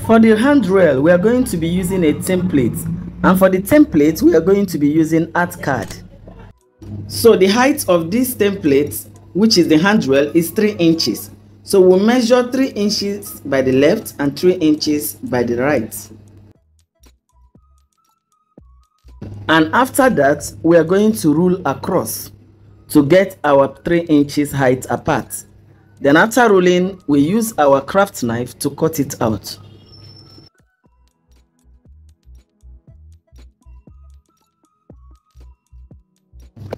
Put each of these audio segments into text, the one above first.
For the handrail, we are going to be using a template, and for the template, we are going to be using ArtCAD. So the height of this template, which is the handrail, is 3 inches. So we'll measure 3 inches by the left and 3 inches by the right. And after that, we are going to rule across to get our 3 inches height apart. Then after ruling, we use our craft knife to cut it out.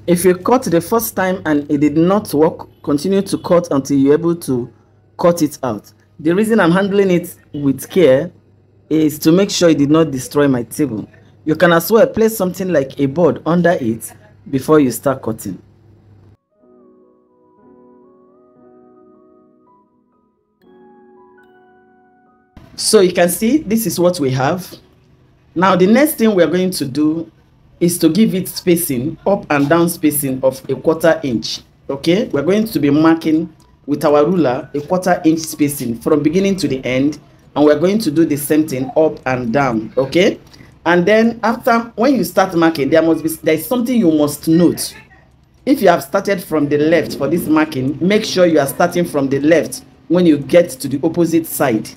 If you cut the first time and it did not work, continue to cut until you're able to cut it out. The reason I'm handling it with care is to make sure it did not destroy my table. You can as well place something like a board under it before you start cutting. So you can see this is what we have. Now the next thing we are going to do is to give it spacing, up and down spacing of a 1/4 inch. Okay, we're going to be marking with our ruler a 1/4 inch spacing from beginning to the end, and we're going to do the same thing up and down. Okay, and then after, when you start marking, there's something you must note. If you have started from the left for this marking, make sure you are starting from the left when you get to the opposite side.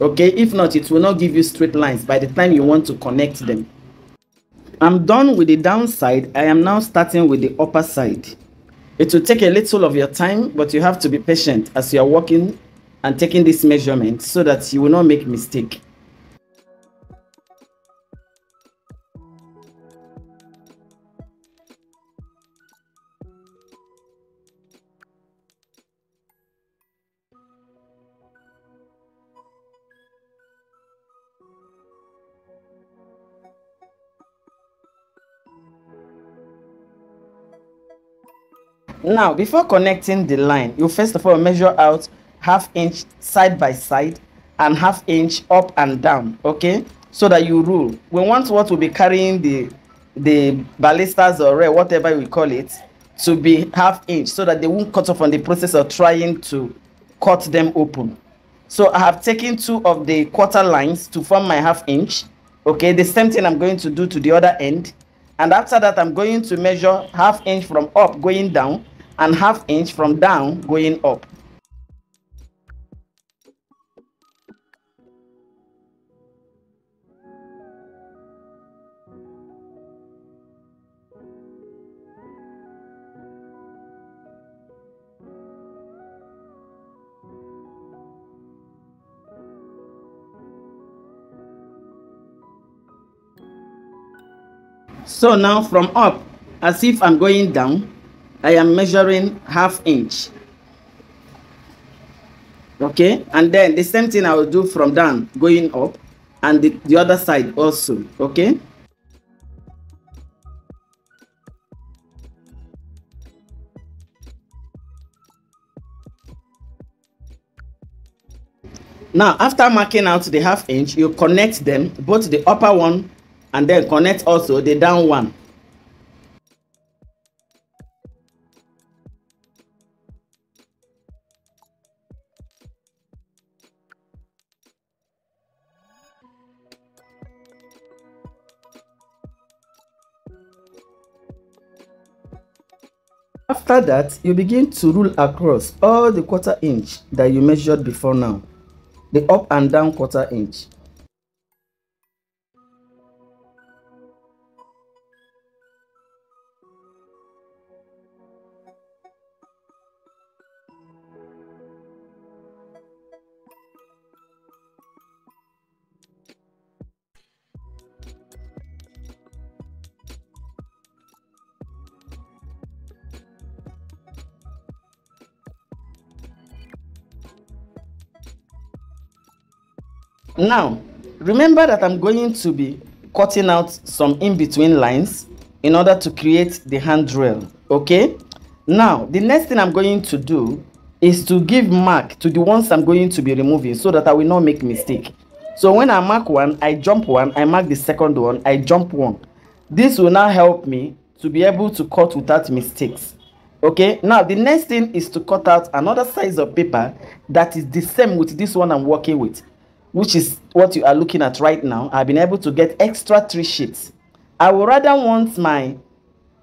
Okay, if not, it will not give you straight lines by the time you want to connect them. I'm done with the down side. I am now starting with the upper side. It will take a little of your time, but you have to be patient as you are working and taking this measurement so that you will not make mistake. Now, before connecting the line, you first of all measure out 1/2 inch side by side and 1/2 inch up and down, okay? So that you rule. We want what will be carrying the ballistas or whatever we call it to be 1/2 inch so that they won't cut off on the process of trying to cut them open. So I have taken 2 of the quarter lines to form my 1/2 inch, okay? The same thing I'm going to do to the other end. And after that, I'm going to measure 1/2 inch from up going down and 1/2 inch from down going up. So now from up, as if I'm going down, I am measuring 1/2 inch. Okay, and then the same thing I will do from down going up, and the other side also. Okay. Now, after marking out the 1/2 inch, you connect them, both the upper one and then connect also the down one. After that, you begin to rule across all the 1/4 inch that you measured before now, the up and down 1/4 inch. Now, remember that I'm going to be cutting out some in-between lines in order to create the handrail, okay? Now, the next thing I'm going to do is to give mark to the ones I'm going to be removing so that I will not make mistake. So when I mark one, I jump one, I mark the second one, I jump one. This will now help me to be able to cut without mistakes. Okay, now the next thing is to cut out another size of paper that is the same with this one I'm working with. which is what you are looking at right now. I've been able to get extra 3 sheets. I would rather want my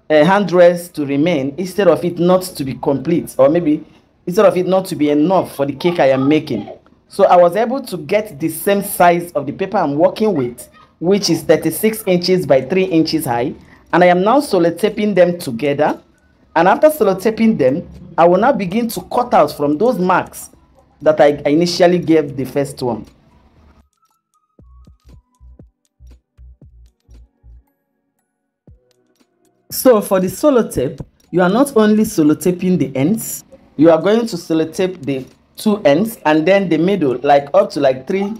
handrails to remain instead of it not to be complete, or maybe instead of it not to be enough for the cake I am making. So I was able to get the same size of the paper I'm working with, which is 36 inches by 3 inches high, and I am now selotaping them together. And after selotaping them, I will now begin to cut out from those marks that I initially gave the first one. So for the selotape, you are not only selotaping the ends, you are going to selotape the 2 ends and then the middle, like up to like three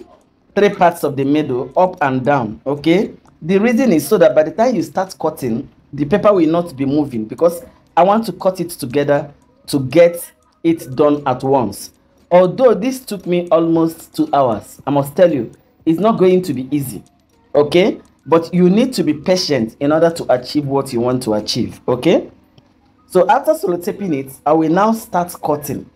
parts of the middle, up and down. Okay, the reason is so that by the time you start cutting, the paper will not be moving, because I want to cut it together to get it done at once. Although this took me almost 2 hours, I must tell you, it's not going to be easy. Okay, but you need to be patient in order to achieve what you want to achieve. Okay, so after selotaping it, I will now start cutting.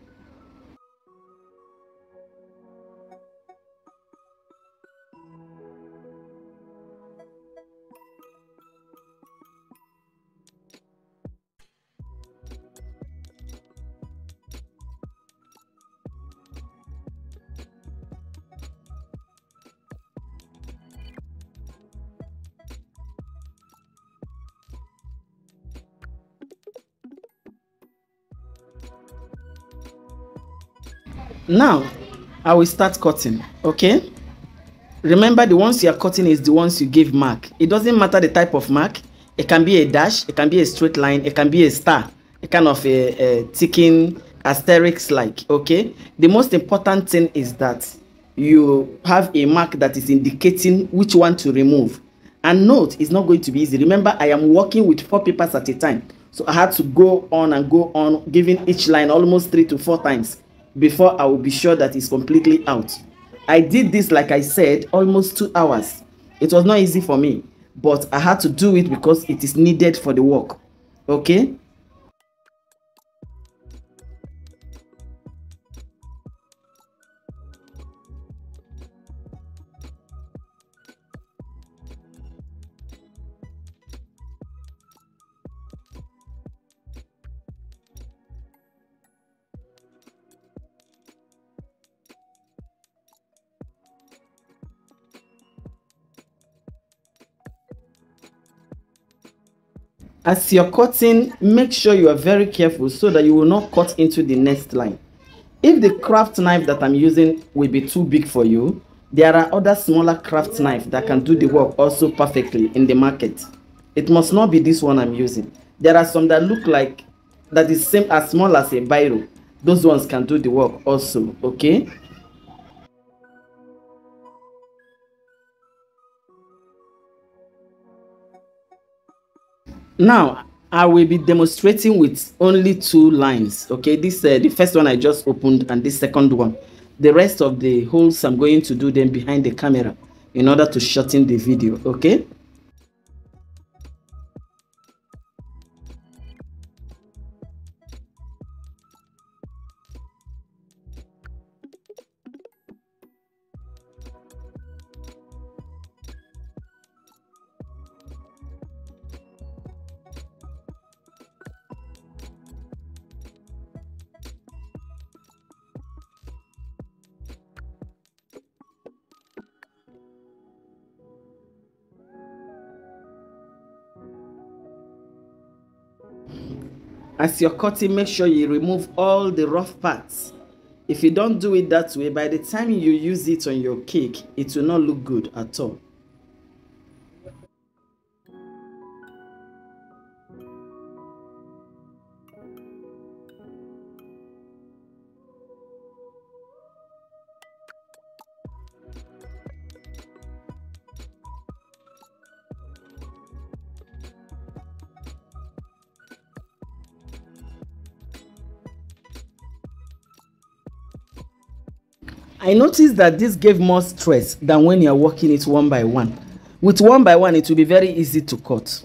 Now I will start cutting. Okay, remember, the ones you are cutting is the ones you give mark. It doesn't matter the type of mark. It can be a dash, it can be a straight line, it can be a star, a kind of a ticking asterisk like. Okay, the most important thing is that you have a mark that is indicating which one to remove. And note, it's not going to be easy. Remember, I am working with 4 papers at a time, so I had to go on and go on, giving each line almost 3 to 4 times before I will be sure that it's completely out. I did this, like I said, almost 2 hours. It was not easy for me, but I had to do it because it is needed for the work. Okay, as you're cutting, make sure you are very careful so that you will not cut into the next line. If the craft knife that I'm using will be too big for you, there are other smaller craft knives that can do the work also perfectly in the market. It must not be this one I'm using. There are some that look like that is same as small as a biro. Those ones can do the work also. Okay, now I will be demonstrating with only 2 lines. Okay, this the first one I just opened and this second one. The rest of the holes I'm going to do them behind the camera in order to shorten the video. Okay, as you're cutting, make sure you remove all the rough parts. If you don't do it that way, by the time you use it on your cake, it will not look good at all. I noticed that this gave more stress than when you're working it one by one. With one by one, it will be very easy to cut.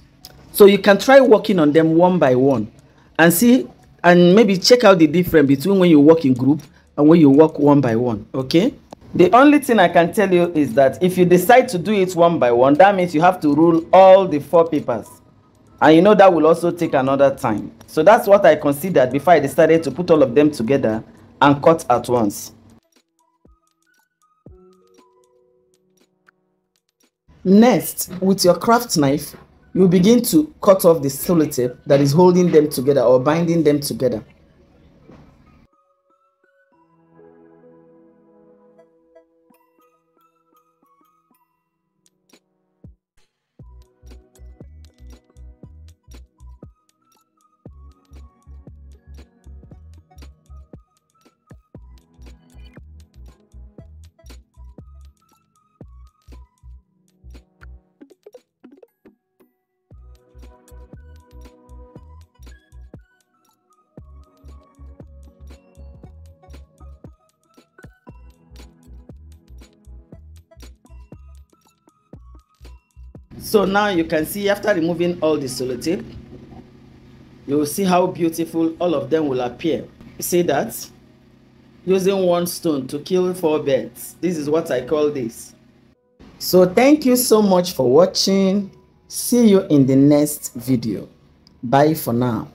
So you can try working on them one by one and see, and maybe check out the difference between when you work in group and when you work one by one. Okay, The only thing I can tell you is that if you decide to do it one by one, that means you have to rule all the 4 papers. And you know that will also take another time. So that's what I considered before I decided to put all of them together and cut at once. Next, with your craft knife, you begin to cut off the sellotape that is holding them together or binding them together. So now you can see after removing all the sellotape, you will see how beautiful all of them will appear. You see that? Using 1 stone to kill 4 birds. This is what I call this. So thank you so much for watching. See you in the next video. Bye for now.